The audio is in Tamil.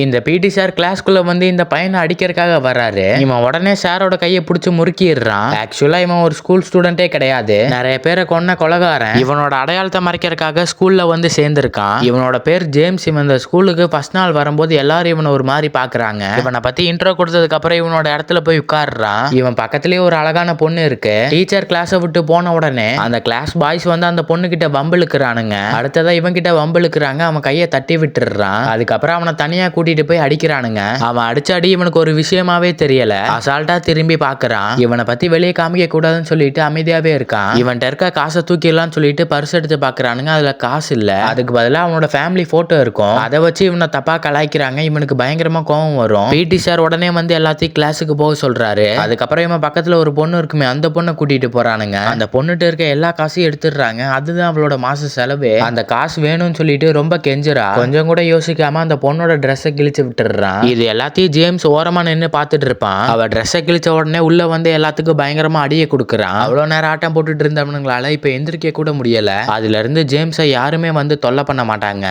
இந்த பிடி சார் கிளாஸ்க்குள்ள வந்து இந்த பையனை அடிக்கிறதுக்காக வர்றாரு. இவன் உடனே சாரோட கையை பிடிச்சி முறுக்கிடுறான். ஆக்சுவலா இவன் ஒரு ஸ்கூல் ஸ்டூடெண்டே கிடையாது, நிறைய பேரை கொன்ன கொலகாரன். இவனோட அடையாளத்தை மறைக்கிறதுக்காக ஸ்கூல்ல வந்து சேர்ந்திருக்கான். இவனோட பேர் ஜேம்ஸ். இவன் இந்த ஸ்கூலுக்கு ஃபர்ஸ்ட் நாள் வரும்போது எல்லாரும் இவனை ஒரு மாதிரி பாக்குறாங்க. இவனை பத்தி இன்ட்ரோ கொடுத்ததுக்கு அப்புறம் இவனோட இடத்துல போய் உட்கார்றான். இவன் பக்கத்துலயே ஒரு அழகான பொண்ணு இருக்கு. டீச்சர் கிளாஸை விட்டு போன உடனே அந்த கிளாஸ் பாய்ஸ் வந்து அந்த பொண்ணு கிட்ட வம்பிழுக்கிறானுங்க. அடுத்ததா இவன் கிட்ட வம்பிழுக்கிறாங்க. அவன் கையை தட்டி விட்டுறான். அதுக்கப்புறம் அவனை தனியா கூட்டிட்டு போய் அடிக்கிறானுங்க. அவன் அடிச்ச அடி இவனுக்கு ஒரு விஷயமாவே தெரியல. அசால்ட்டா திரும்பி பாக்குறான். இவனை பத்தி வெளியே காமிக்க கூடாதுன்னு சொல்லிட்டு அமைதியாவே இருக்கான். இவன்ட்ட இருக்க காசை தூக்கிடலாம்னு சொல்லிட்டு பர்ஸ் எடுத்து பாக்குறானுங்க. அதுல காசு இல்ல. அதுக்கு பதிலா அவனோட ஃபேமிலி போட்டோ இருக்கும். அதை வச்சு இவனை தப்பா கலாய்க்கிறாங்க. இவனுக்கு பயங்கரமா கோவம் வரும். பிடி சார் உடனே வந்து எல்லாத்தையும் கிளாஸுக்கு போக சொல்றாரு. அதுக்கப்புறம் இவன் பக்கத்துல ஒரு பொண்ணு இருக்குமே, அந்த பொண்ணை கூட்டிட்டு போறானுங்க. அந்த பொண்ணுட்டு இருக்க எல்லா காசையும் எடுத்துடுறாங்க. அதுதான் அவளோட மாச செலவு. அந்த காசு வேணும்னு சொல்லிட்டு ரொம்ப கெஞ்சுறா. கொஞ்சம் கூட யோசிக்காம அந்த பொண்ணோட ட்ரெஸ்ஸை கிழிச்சு விட்டுறான். இது எல்லாத்தையும் ஜேம்ஸ் ஓரமா நின்று பார்த்துட்டு இருப்பான். அவ ட்ரெஸ்ஸை கிழிச்ச உடனே உள்ள வந்து எல்லாத்துக்கும் பயங்கரமா அடியை கொடுக்குறான். அவ்வளவு நேரம் ஆட்டம் போட்டுட்டு இருந்தவனுங்களால இப்ப எந்திரிக்க கூட முடியல. அதுல இருந்து ஜேம்ஸை யாருமே வந்து தொல்லை பண்ண மாட்டாங்க.